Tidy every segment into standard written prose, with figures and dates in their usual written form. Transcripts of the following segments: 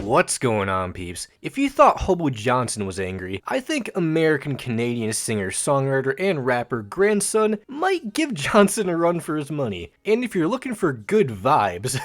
What's going on, peeps? If you thought Hobo Johnson was angry, I think American-Canadian singer, songwriter, and rapper Grandson might give Johnson a run for his money. And if you're looking for good vibes,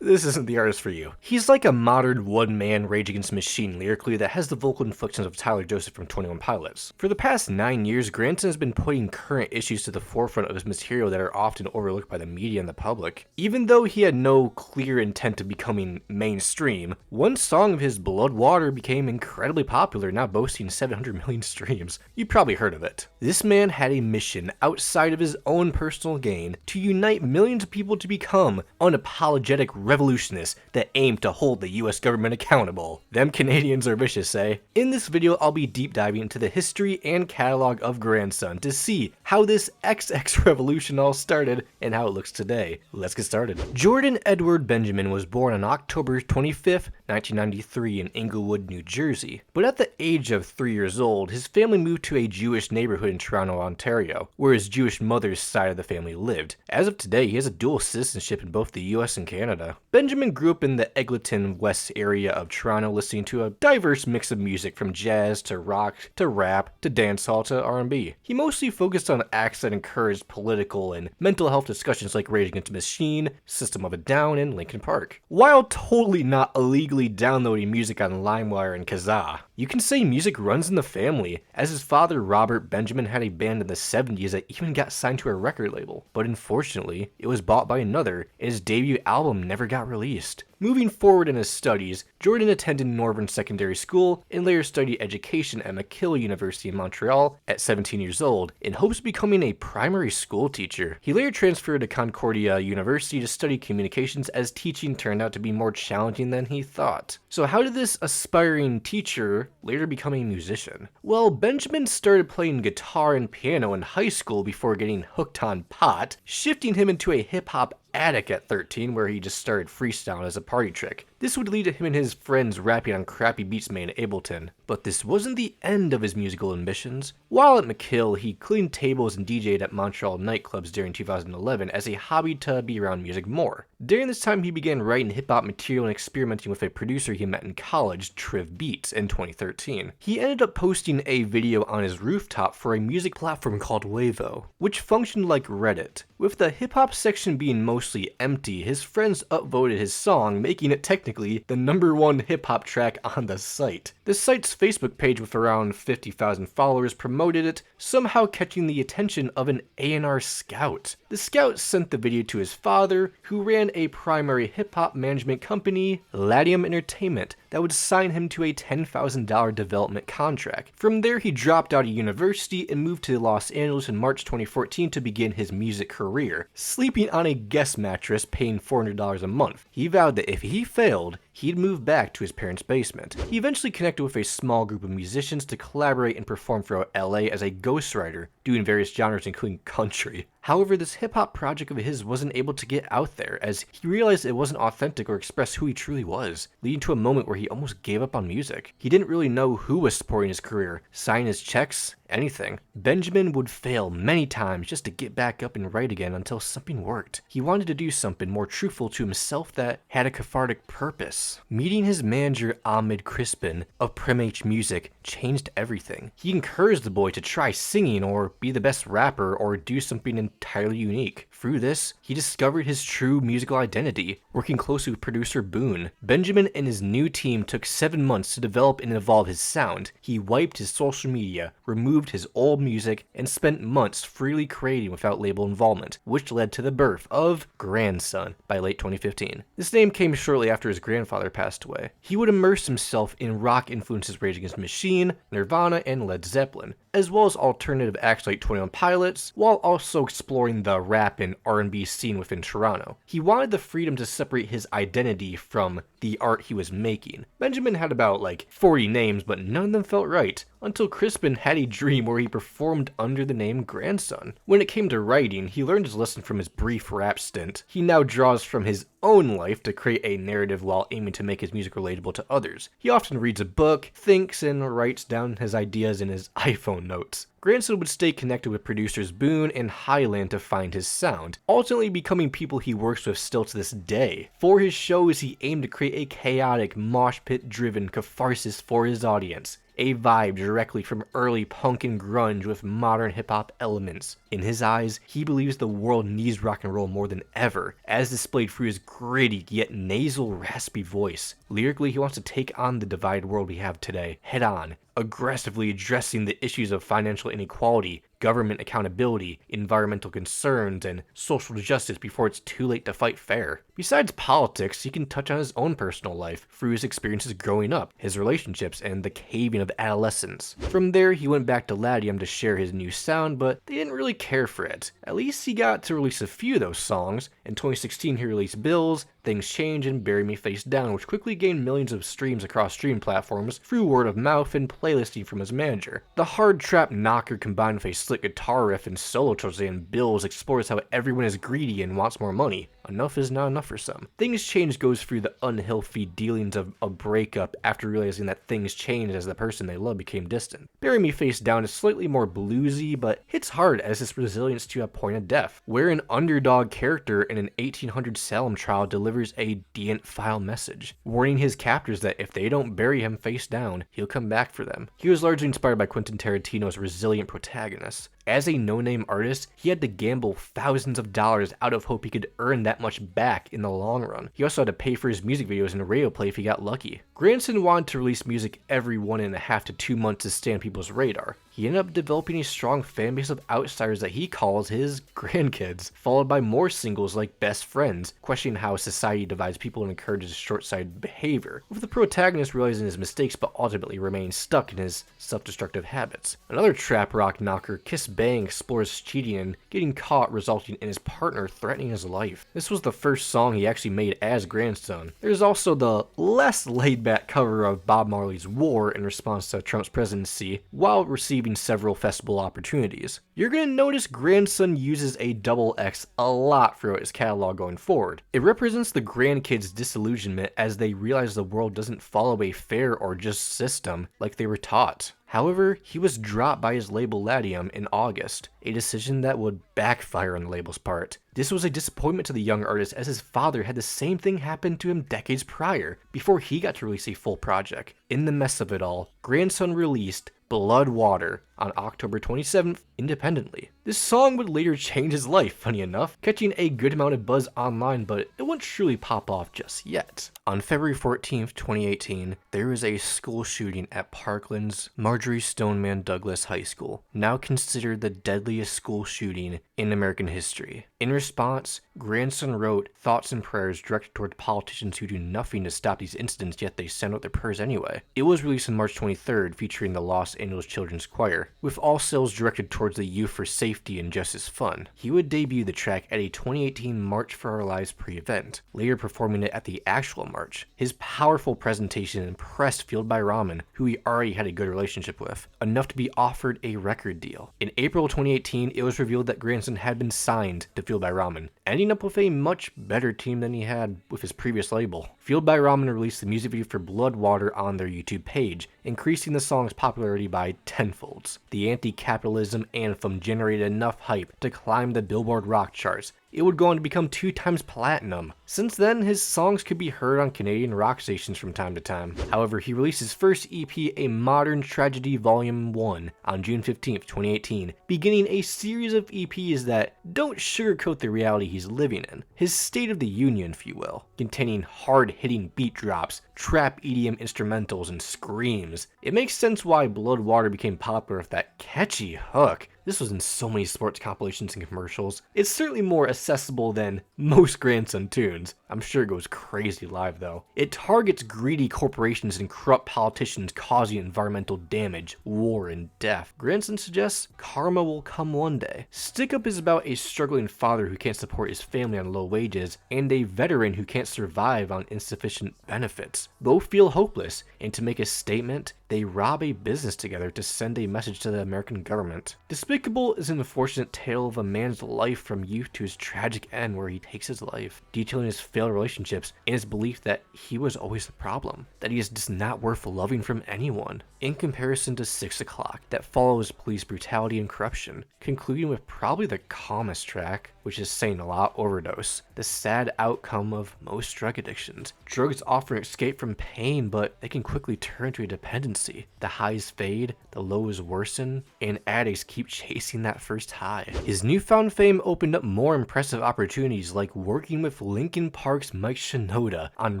this isn't the artist for you. He's like a modern one-man Rage Against the Machine lyrically that has the vocal inflections of Tyler Joseph from 21 Pilots. For the past 9 years, Grandson has been putting current issues to the forefront of his material that are often overlooked by the media and the public. Even though he had no clear intent of becoming mainstream, one song of his, Blood Water, became incredibly popular, now boasting 700 million streams. You probably heard of it. This man had a mission outside of his own personal gain to unite millions of people to become unapologetic revolutionists that aim to hold the US government accountable. Them Canadians are vicious, eh? In this video, I'll be deep diving into the history and catalog of Grandson to see how this XX revolution all started and how it looks today. Let's get started. Jordan Edward Benjamin was born on October 25th, 1993 in Englewood, New Jersey. But at the age of 3 years old, his family moved to a Jewish neighborhood in Toronto, Ontario, where his Jewish mother's side of the family lived. As of today, he has a dual citizenship in both the US and Canada. Benjamin grew up in the Eglinton West area of Toronto, listening to a diverse mix of music from jazz to rock to rap to dancehall to R&B. He mostly focused on acts that encouraged political and mental health discussions like Rage Against the Machine, System of a Down, and Linkin Park. While totally not illegally downloading music on LimeWire and Kazaa, you can say music runs in the family, as his father Robert Benjamin had a band in the 70s that even got signed to a record label. But unfortunately, it was bought by another, and his debut album never got released. Moving forward in his studies, Jordan attended Northern Secondary School and later studied education at McGill University in Montreal at 17 years old in hopes of becoming a primary school teacher. He later transferred to Concordia University to study communications, as teaching turned out to be more challenging than he thought. So how did this aspiring teacher later become a musician? Well, Benjamin started playing guitar and piano in high school before getting hooked on pot, shifting him into a hip-hop attic at 13, where he just started freestyling as a party trick. This would lead to him and his friends rapping on crappy beats made in Ableton. But this wasn't the end of his musical ambitions. While at McGill, he cleaned tables and DJ'd at Montreal nightclubs during 2011 as a hobby to be around music more. During this time, he began writing hip-hop material and experimenting with a producer he met in college, Triv Beats, in 2013. He ended up posting a video on his rooftop for a music platform called Wavo, which functioned like Reddit. With the hip-hop section being mostly empty, his friends upvoted his song, making it technically the #1 hip-hop track on the site. The site's Facebook page with around 50,000 followers promoted it, somehow catching the attention of an A&R scout. The scout sent the video to his father, who ran a primary hip-hop management company, Ladium Entertainment, that would sign him to a $10,000 development contract. From there, he dropped out of university and moved to Los Angeles in March 2014 to begin his music career, sleeping on a guest mattress paying $400 a month. He vowed that if he failed, he'd move back to his parents' basement. He eventually connected with a small group of musicians to collaborate and perform throughout LA as a ghostwriter, doing various genres including country. However, this hip-hop project of his wasn't able to get out there, as he realized it wasn't authentic or expressed who he truly was, leading to a moment where he almost gave up on music. He didn't really know who was supporting his career, signing his checks, anything. Benjamin would fail many times just to get back up and write again until something worked. He wanted to do something more truthful to himself that had a cathartic purpose. Meeting his manager Ahmed Crispin of Prem H Music changed everything. He encouraged the boy to try singing or be the best rapper or do something entirely unique. Through this, he discovered his true musical identity, working closely with producer Boone. Benjamin and his new team took 7 months to develop and evolve his sound. He wiped his social media, removed his old music, and spent months freely creating without label involvement, which led to the birth of Grandson by late 2015. This name came shortly after his grandfather passed away. He would immerse himself in rock influences Rage Against the Machine, Nirvana, and Led Zeppelin, as well as alternative acts like 21 Pilots, while also exploring the rap and R&B scene within Toronto. He wanted the freedom to separate his identity from the art he was making. Benjamin had about 40 names, but none of them felt right, until Crispin had a dream where he performed under the name Grandson. When it came to writing, he learned his lesson from his brief rap stint. He now draws from his own life to create a narrative while aiming to make his music relatable to others. He often reads a book, thinks, and writes down his ideas in his iPhone notes. grandson would stay connected with producers Boone and Highland to find his sound, ultimately becoming people he works with still to this day. For his shows, he aimed to create a chaotic, mosh pit-driven catharsis for his audience, a vibe directly from early punk and grunge with modern hip-hop elements. In his eyes, he believes the world needs rock and roll more than ever, as displayed through his gritty yet nasal, raspy voice. Lyrically, he wants to take on the divided world we have today, head on, aggressively addressing the issues of financial inequality, government accountability, environmental concerns, and social justice before it's too late to fight fair. Besides politics, he can touch on his own personal life through his experiences growing up, his relationships, and the caving of adolescence. From there, he went back to Ladium to share his new sound, but they didn't really care for it. At least he got to release a few of those songs. In 2016, he released Bills, Things Change, and Bury Me Face Down, which quickly gained millions of streams across stream platforms through word of mouth and playlisting from his manager. The hard trap knocker combined with a slick guitar riff and solo towards the end, Bills explores how everyone is greedy and wants more money. Enough is not enough for some. Things Change goes through the unhealthy dealings of a breakup after realizing that things changed as the person they love became distant. Bury Me Face Down is slightly more bluesy, but hits hard as its resilience to a point of death, where an underdog character in an 1800 Salem trial delivers a deant file message, warning his captors that if they don't bury him face down, he'll come back for them. He was largely inspired by Quentin Tarantino's resilient protagonist. As a no-name artist, he had to gamble thousands of dollars out of hope he could earn that much back in the long run. He also had to pay for his music videos and radio play if he got lucky. Grandson wanted to release music every 1.5 to 2 months to stay on people's radar. He ended up developing a strong fan base of outsiders that he calls his grandkids, followed by more singles like Best Friends, questioning how society divides people and encourages short-sighted behavior, with the protagonist realizing his mistakes but ultimately remaining stuck in his self-destructive habits. Another trap rock knocker, Kiss Bang, explores cheating and getting caught, resulting in his partner threatening his life. This was the first song he actually made as grandson. There's also the less laid-back cover of Bob Marley's War in response to Trump's presidency, while receiving several festival opportunities. You're going to notice grandson uses a double X a lot throughout his catalog going forward. It represents the grandkids' disillusionment as they realize the world doesn't follow a fair or just system like they were taught. However, he was dropped by his label Ladium in August, a decision that would backfire on the label's part. This was a disappointment to the young artist as his father had the same thing happen to him decades prior, before he got to release a full project. In the mess of it all, grandson released Blood Water on October 27th independently. This song would later change his life, funny enough, catching a good amount of buzz online, but it wouldn't truly pop off just yet. On February 14th, 2018, there was a school shooting at Parkland's Marjorie Stoneman Douglas High School, now considered the deadliest school shooting in American history. In response, grandson wrote thoughts and prayers directed toward politicians who do nothing to stop these incidents, yet they send out their prayers anyway. It was released on March 23rd, featuring the Los Angeles Children's Choir, with all sales directed towards the Youth for Safety and Justice Fund. He would debut the track at a 2018 March for Our Lives pre-event, later performing it at the actual march. His powerful presentation impressed Fueled by Ramen, who he already had a good relationship with, enough to be offered a record deal. In April 2018, it was revealed that grandson had been signed to Fueled by Ramen, ending up with a much better team than he had with his previous label. Fueled by Ramen released the music video for Blood Water on their YouTube page, increasing the song's popularity by tenfolds. The anti-capitalism anthem generated enough hype to climb the Billboard rock charts. It would go on to become 2 times platinum. Since then, his songs could be heard on Canadian rock stations from time to time. However, he released his first EP, A Modern Tragedy Volume 1, on June 15th, 2018, beginning a series of EPs that don't sugarcoat the reality he's living in. His State of the Union, if you will, containing hard-hitting beat drops, trap EDM instrumentals, and screams. It makes sense why Blood Water became popular with that catchy hook. This was in so many sports compilations and commercials. It's certainly more accessible than most grandson tunes. I'm sure it goes crazy live though. It targets greedy corporations and corrupt politicians causing environmental damage, war, and death. Grandson suggests karma will come one day. Stick Up is about a struggling father who can't support his family on low wages, and a veteran who can't survive on insufficient benefits. Both feel hopeless, and to make a statement, they rob a business together to send a message to the American government. Despicable Despicable is an unfortunate tale of a man's life from youth to his tragic end where he takes his life, detailing his failed relationships and his belief that he was always the problem, that he is just not worth loving from anyone. In comparison to 6 O'Clock, that follows police brutality and corruption, concluding with probably the calmest track, which is saying a lot, Overdose, the sad outcome of most drug addictions. Drugs offer an escape from pain, but they can quickly turn to a dependency. The highs fade, the lows worsen, and addicts keep chasing that first high. His newfound fame opened up more impressive opportunities, like working with Linkin Park's Mike Shinoda on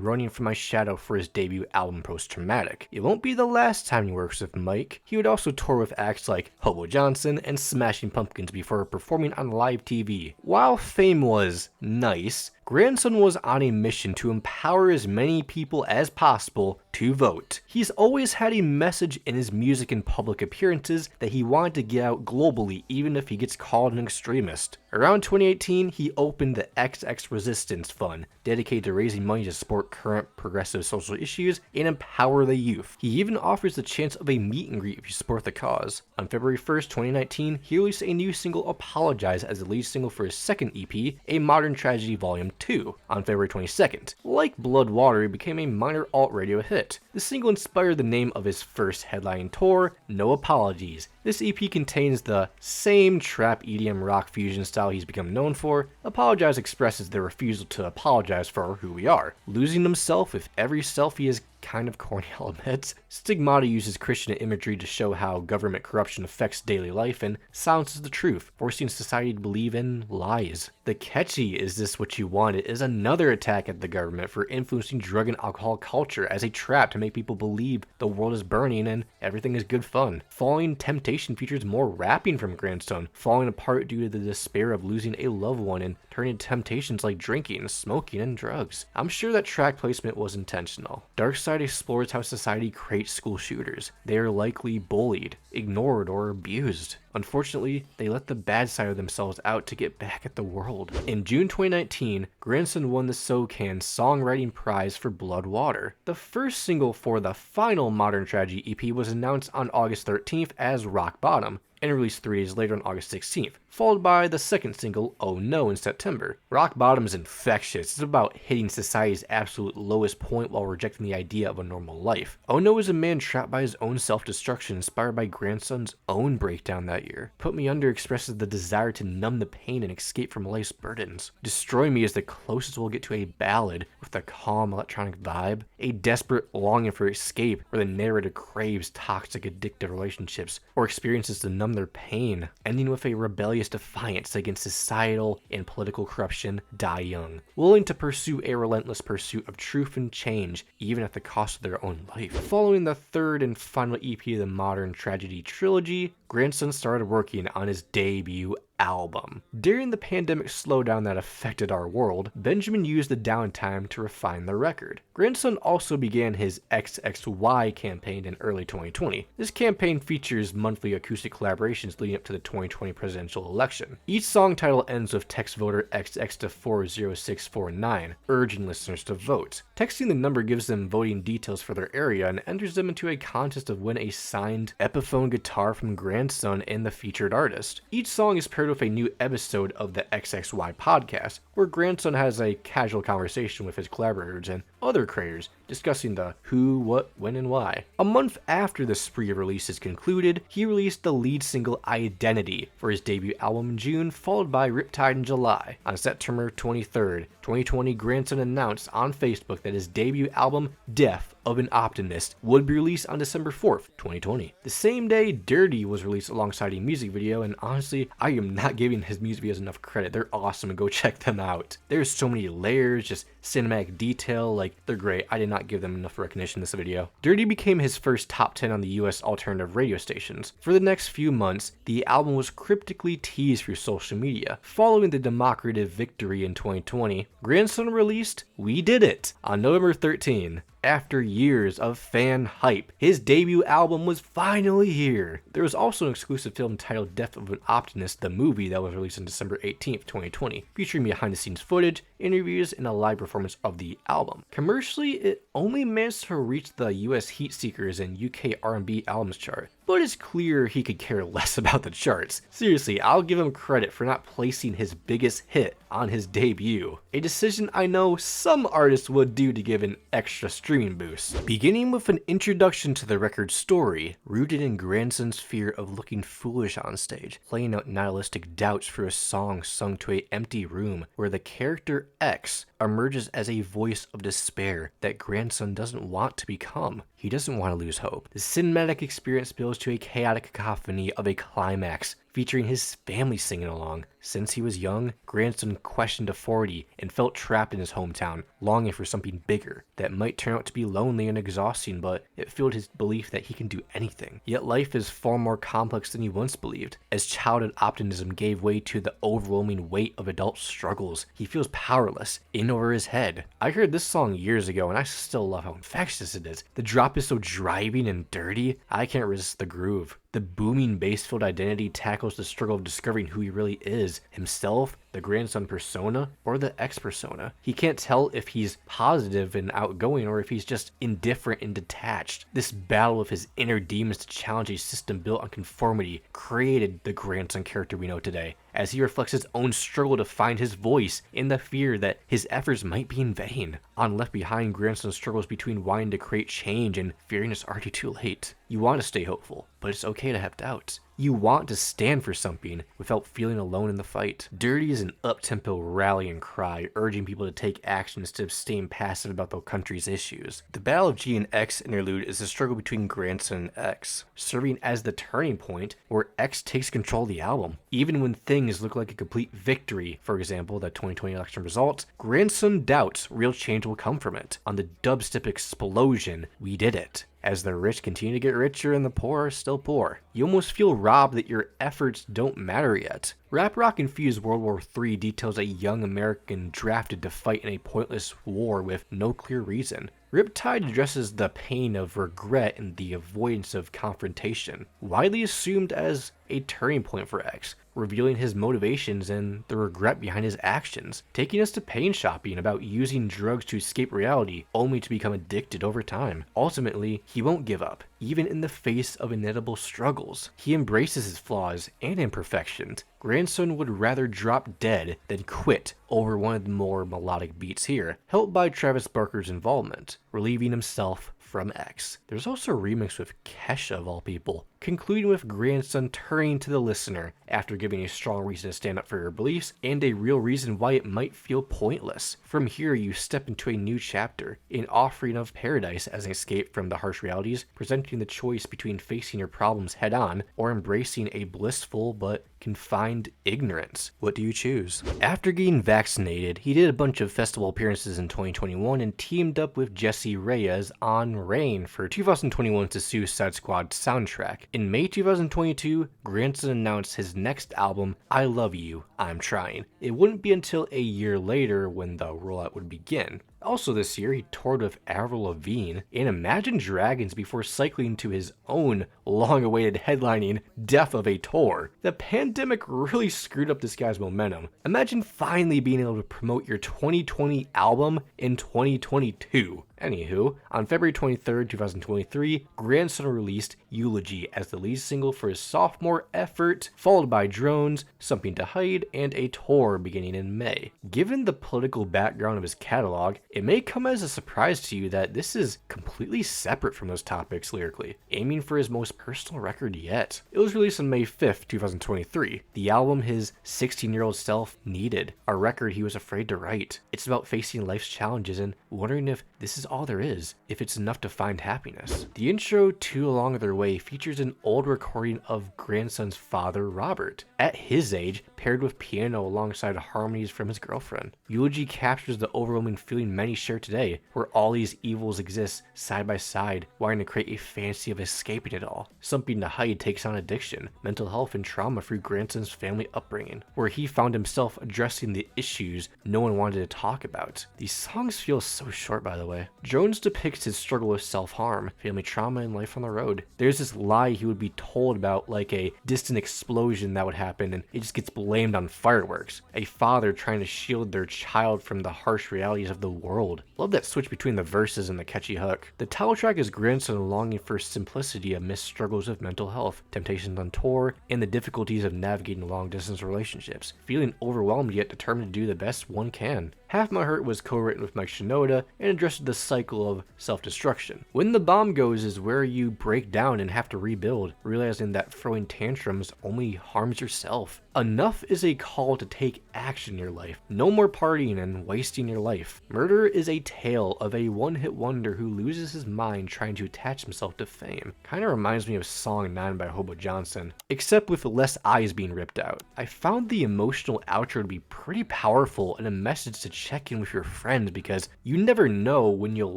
Running From My Shadow for his debut album Post Traumatic. It won't be the last time he works with Mike. He would also tour with acts like Hobo Johnson and Smashing Pumpkins before performing on live TV. While fame was nice, Grandson was on a mission to empower as many people as possible to vote. He's always had a message in his music and public appearances that he wanted to get out globally, even if he gets called an extremist. Around 2018, he opened the XX Resistance Fund, dedicated to raising money to support current progressive social issues and empower the youth. He even offers the chance of a meet and greet if you support the cause. On February 1st, 2019, he released a new single, Apologize, as the lead single for his second EP, A Modern Tragedy Volume 2, on February 22nd. Like Blood Water, it became a minor alt-radio hit. The single inspired the name of his first headlining tour, No Apologies. This EP contains the same trap EDM rock fusion style he's become known for. Apologize expresses their refusal to apologize for who we are, losing himself with every selfie is kind of corny, I'll admit. Stigmata uses Christian imagery to show how government corruption affects daily life and silences the truth, forcing society to believe in lies. The catchy "Is This What You Wanted" is another attack at the government for influencing drug and alcohol culture as a trap to make people believe the world is burning and everything is good fun. Falling Temptation features more rapping from Grandson, falling apart due to the despair of losing a loved one and turning to temptations like drinking, smoking, and drugs. I'm sure that track placement was intentional. Darkside explores how society creates school shooters. They are likely bullied, ignored, or abused. Unfortunately, they let the bad side of themselves out to get back at the world. In June 2019, Grandson won the SOCAN Songwriting Prize for Blood Water. The first single for the final Modern Tragedy EP was announced on August 13th as Rock Bottom, and released 3 days later on August 16th, followed by the second single, Oh No, in September. Rock Bottom is infectious. It's about hitting society's absolute lowest point while rejecting the idea of a normal life. Oh No is a man trapped by his own self-destruction, inspired by Grandson's own breakdown that year. Put Me Under expresses the desire to numb the pain and escape from life's burdens. Destroy Me is the closest we'll get to a ballad with a calm electronic vibe, a desperate longing for escape where the narrator craves toxic addictive relationships or experiences to numb their pain, ending with a rebellious defiance against societal and political corruption. Die Young, willing to pursue a relentless pursuit of truth and change, even at the cost of their own life. Following the third and final EP of the Modern Tragedy trilogy, Grandson started working on his debut album. During the pandemic slowdown that affected our world, Benjamin used the downtime to refine the record. Grandson also began his XXY campaign in early 2020. This campaign features monthly acoustic collaborations leading up to the 2020 presidential election. Each song title ends with text voter XX to 40649, urging listeners to vote. Texting the number gives them voting details for their area and enters them into a contest to win a signed Epiphone guitar from Grandson and the featured artist. Each song is paired with a new episode of the XXY podcast, where Grandson has a casual conversation with his collaborators and other creators, discussing the who, what, when, and why. A month after the spree of releases concluded, he released the lead single Identity for his debut album in June, followed by Riptide in July. On September 23rd, 2020, Grandson announced on Facebook that his debut album, Death of an Optimist, would be released on December 4th, 2020. The same day, Dirty was released alongside a music video, and honestly, I am not giving his music videos enough credit. They're awesome, and go check them out. There's so many layers, just cinematic detail, like, they're great. I did not give them enough recognition in this video. Dirty became his first top 10 on the US alternative radio stations. For the next few months, the album was cryptically teased through social media. Following the democratic victory in 2020, Grandson released We Did It on November 13. After years of fan hype, his debut album was finally here. There was also an exclusive film titled Death of an Optimist, the movie, that was released on December 18th, 2020, featuring behind-the-scenes footage, interviews, and a live performance of the album. Commercially, it only managed to reach the US Heatseekers and UK R&B albums chart, but it's clear he could care less about the charts. Seriously, I'll give him credit for not placing his biggest hit on his debut, a decision I know some artists would do to give an extra streaming boost. Beginning with an introduction to the record's story, rooted in Grandson's fear of looking foolish on stage, playing out nihilistic doubts for a song sung to an empty room where the character X emerges as a voice of despair that Grandson doesn't want to become. He doesn't want to lose hope. The cinematic experience builds to a chaotic cacophony of a climax featuring his family singing along. Since he was young, Grandson questioned authority and felt trapped in his hometown, longing for something bigger that might turn out to be lonely and exhausting, but it fueled his belief that he can do anything. Yet life is far more complex than he once believed. As childhood optimism gave way to the overwhelming weight of adult struggles, he feels powerless, in over his head. I heard this song years ago and I still love how infectious it is. The drop is so driving and dirty, I can't resist the groove. The booming bass-filled identity tackles the struggle of discovering who he really is, himself, the grandson persona, or the X persona. He can't tell if he's positive and outgoing or if he's just indifferent and detached. This battle of his inner demons to challenge a system built on conformity created the grandson character we know today, as he reflects his own struggle to find his voice in the fear that his efforts might be in vain. On Left Behind, Grandson struggles between wanting to create change and fearing it's already too late. You want to stay hopeful, but it's okay to have doubts. You want to stand for something without feeling alone in the fight. Dirty is an up-tempo rallying cry, urging people to take action instead of staying passive about the country's issues. The Battle of G and X interlude is a struggle between Grandson and X, serving as the turning point where X takes control of the album. Even when things look like a complete victory, for example, the 2020 election results, Grandson doubts real change will come from it. On the dubstep explosion, we did it. As the rich continue to get richer and the poor are still poor, you almost feel robbed that your efforts don't matter yet. Rap Rock Infused World War III details a young American drafted to fight in a pointless war with no clear reason. Riptide addresses the pain of regret and the avoidance of confrontation, widely assumed as a turning point for X, revealing his motivations and the regret behind his actions, taking us to pain shopping about using drugs to escape reality, only to become addicted over time. Ultimately, he won't give up, even in the face of inevitable struggles. He embraces his flaws and imperfections. Grandson would rather drop dead than quit over one of the more melodic beats here, helped by Travis Barker's involvement, relieving himself from X. There's also a remix with Kesha of all people, concluding with Grandson turning to the listener after giving a strong reason to stand up for your beliefs and a real reason why it might feel pointless. From here, you step into a new chapter, an offering of paradise as an escape from the harsh realities, presenting the choice between facing your problems head on or embracing a blissful but confined ignorance. What do you choose? After getting vaccinated, he did a bunch of festival appearances in 2021 and teamed up with Jesse Reyes on Rain for 2021's Suicide Squad soundtrack. In May 2022, Grandson announced his next album, I Love You, I'm Trying. It wouldn't be until a year later when the rollout would begin. Also this year, he toured with Avril Lavigne and Imagine Dragons before cycling to his own long-awaited headlining death of a tour. The pandemic really screwed up this guy's momentum. Imagine finally being able to promote your 2020 album in 2022. Anywho, on February 23rd, 2023, Grandson released Eulogy as the lead single for his sophomore effort, followed by Drones, Something to Hide, and a tour beginning in May. Given the political background of his catalog, it may come as a surprise to you that this is completely separate from those topics lyrically, aiming for his most personal record yet. It was released on May 5th, 2023, the album his 16-year-old self needed, a record he was afraid to write. It's about facing life's challenges and wondering if this is all there is, if it's enough to find happiness. The intro to Along Their Way features an old recording of Grandson's father, Robert, at his age, paired with piano alongside harmonies from his girlfriend. Eulogy captures the overwhelming feeling many share today, where all these evils exist side by side, wanting to create a fantasy of escaping it all. Something to Hide takes on addiction, mental health, and trauma through Grandson's family upbringing, where he found himself addressing the issues no one wanted to talk about. These songs feel so short, by the way. Jones depicts his struggle with self-harm, family trauma, and life on the road. There's this lie he would be told about, like a distant explosion that would happen and it just gets blamed on fireworks. A father trying to shield their child from the harsh realities of the war world. Love that switch between the verses and the catchy hook. The title track is grandson longing for simplicity amidst struggles of mental health, temptations on tour, and the difficulties of navigating long-distance relationships, feeling overwhelmed yet determined to do the best one can. Half My Heart was co-written with Mike Shinoda and addresses the cycle of self-destruction. When the bomb goes is where you break down and have to rebuild, realizing that throwing tantrums only harms yourself. Enough is a call to take action in your life. No more partying and wasting your life. Murder is a tale of a one-hit wonder who loses his mind trying to attach himself to fame. Kinda reminds me of Song 9 by Hobo Johnson, except with less eyes being ripped out. I found the emotional outro to be pretty powerful and a message to check in with your friends because you never know when you'll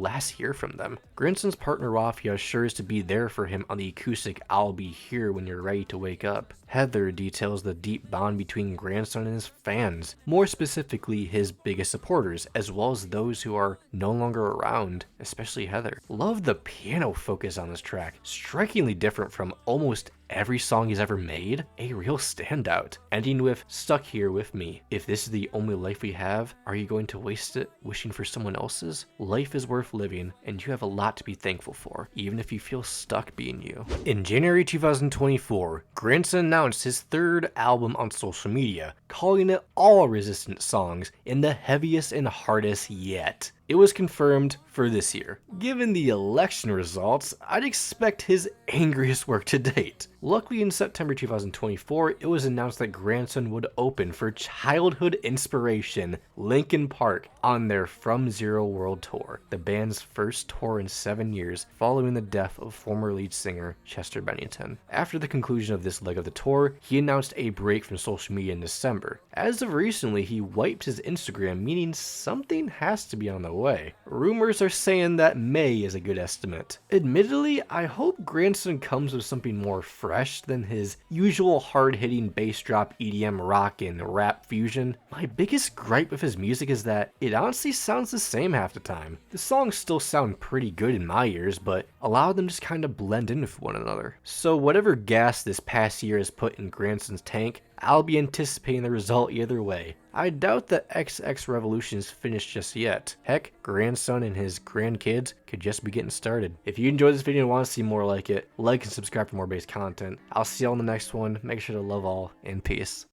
last hear from them. Granson's partner Rafia assures to be there for him on the acoustic "I'll Be Here When You're Ready to Wake Up." Heather details the deep bond between Grandson and his fans, more specifically his biggest supporters, as well as those who are no longer around, especially Heather. Love the piano focus on this track, strikingly different from almost every song he's ever made, a real standout. Ending with "Stuck Here With Me. If this is the only life we have, are you going to waste it wishing for someone else's? Life is worth living, and you have a lot to be thankful for, even if you feel stuck being you." In January 2024, Grandson announced his third album on social media, calling it All Resistance Songs and the heaviest and hardest yet. It was confirmed for this year. Given the election results, I'd expect his angriest work to date. Luckily, in September 2024, it was announced that Grandson would open for childhood inspiration Linkin Park on their From Zero World Tour, the band's first tour in 7 years following the death of former lead singer Chester Bennington. After the conclusion of this leg of the tour, he announced a break from social media in December. As of recently, he wiped his Instagram, meaning something has to be on the way. Rumors are saying that May is a good estimate. Admittedly, I hope Grandson comes with something more fresh than his usual hard-hitting bass drop EDM rock and rap fusion. My biggest gripe with his music is that it honestly sounds the same half the time. The songs still sound pretty good in my ears, but a lot of them just kind of blend in with one another. So whatever gas this past year has put in Granson's tank, I'll be anticipating the result either way. I doubt that XX Revolution is finished just yet. Heck, Grandson and his grandkids could just be getting started. If you enjoyed this video and want to see more like it, like and subscribe for more bass content. I'll see you all in the next one. Make sure to love all, and peace.